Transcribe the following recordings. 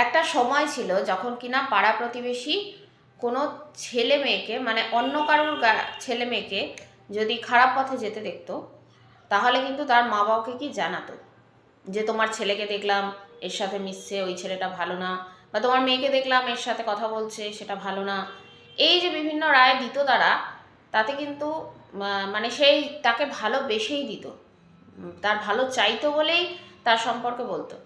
একটা সময় ছিল যখন কিনা পাড়া প্রতিবেশী কোনো ছেলে মেয়েকে, মানে অন্য কারোর ছেলে মেয়েকে যদি খারাপ পথে যেতে দেখতো, তাহলে কিন্তু তার মা বাবাকে কি জানাতো যে তোমার ছেলেকে দেখলাম এর সাথে মিশছে, ওই ছেলেটা ভালো না, বা তোমার মেয়েকে দেখলাম এর সাথে কথা বলছে, সেটা ভালো না। এই যে বিভিন্ন রায় দিত তারা, তাতে কিন্তু মানে সেই তাকে ভালোবেসেই দিত, তার ভালো চাইতো বলেই তার সম্পর্কে বলতো।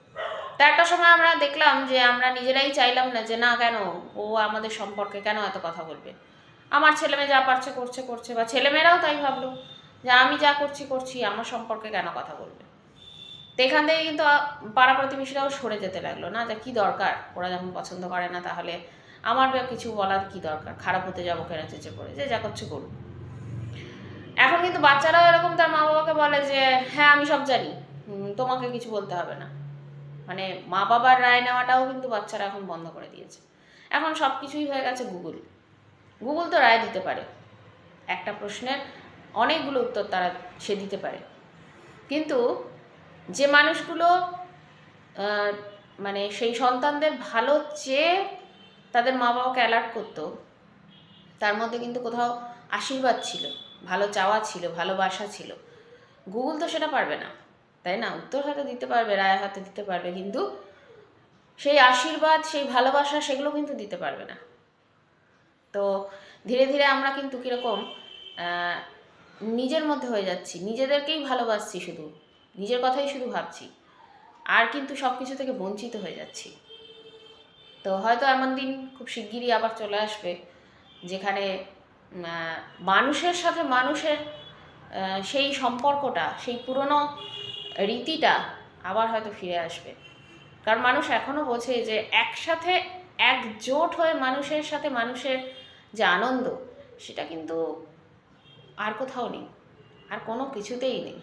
তা একটা সময় আমরা দেখলাম যে আমরা নিজেরাই চাইলাম না, যে না, কেন ও আমাদের সম্পর্কে কেন এত কথা বলবে, আমার ছেলেমেয়ে যা পারছে করছে করছে, বা ছেলেমেয়েরাও তাই ভাবলো যে আমি যা করছি করছি, আমার সম্পর্কে কেন কথা বলবে। তো এখান থেকে কিন্তু পাড়া প্রতিবেশীরাও সরে যেতে লাগলো, না যে কী দরকার, ওরা যখন পছন্দ করে না তাহলে আমার বা কিছু বলার কি দরকার, খারাপ হতে যাবো কেন চেঁচে পড়ে, যে যা করছে করুক। এখন কিন্তু বাচ্চারাও এরকম তার মা বাবাকে বলে যে হ্যাঁ আমি সব জানি, তোমাকে কিছু বলতে হবে না। মানে মা বাবার রায় নেওয়াটাও কিন্তু বাচ্চারা এখন বন্ধ করে দিয়েছে। এখন সব কিছুই হয়ে গেছে গুগল। গুগল তো রায় দিতে পারে, একটা প্রশ্নের অনেকগুলো উত্তর সে দিতে পারে। কিন্তু যে মানুষগুলো মানে সেই সন্তানদের ভালো চেয়ে তাদের মা বাবাকে অ্যালার্ট করতো, তার মধ্যে কিন্তু কোথাও আশীর্বাদ ছিল, ভালো চাওয়া ছিল, ভালোবাসা ছিল। গুগল তো সেটা পারবে না, তাই না? উত্তর হয়তো দিতে পারবে, রায় হয়তো দিতে পারবে, কিন্তু সেই আশীর্বাদ, সেই ভালোবাসা, সেগুলো কিন্তু দিতে পারবে না। তো ধীরে ধীরে আমরা কিন্তু কীরকম নিজের মধ্যে হয়ে যাচ্ছি, নিজেদেরকেই ভালোবাসছি, শুধু নিজের কথাই শুধু ভাবছি, আর কিন্তু সব কিছু থেকে বঞ্চিত হয়ে যাচ্ছি। তো হয়তো এমন দিন খুব শিগগিরই আবার চলে আসবে যেখানে মানুষের সাথে মানুষের সেই সম্পর্কটা, সেই পুরনো রীতিটা আবার হয়তো ফিরে আসবে। কারণ মানুষ এখনও বোঝে যে একসাথে একজোট হয়ে মানুষের সাথে মানুষের যে আনন্দ, সেটা কিন্তু আর কোথাও নেই, আর কোনো কিছুতেই নেই।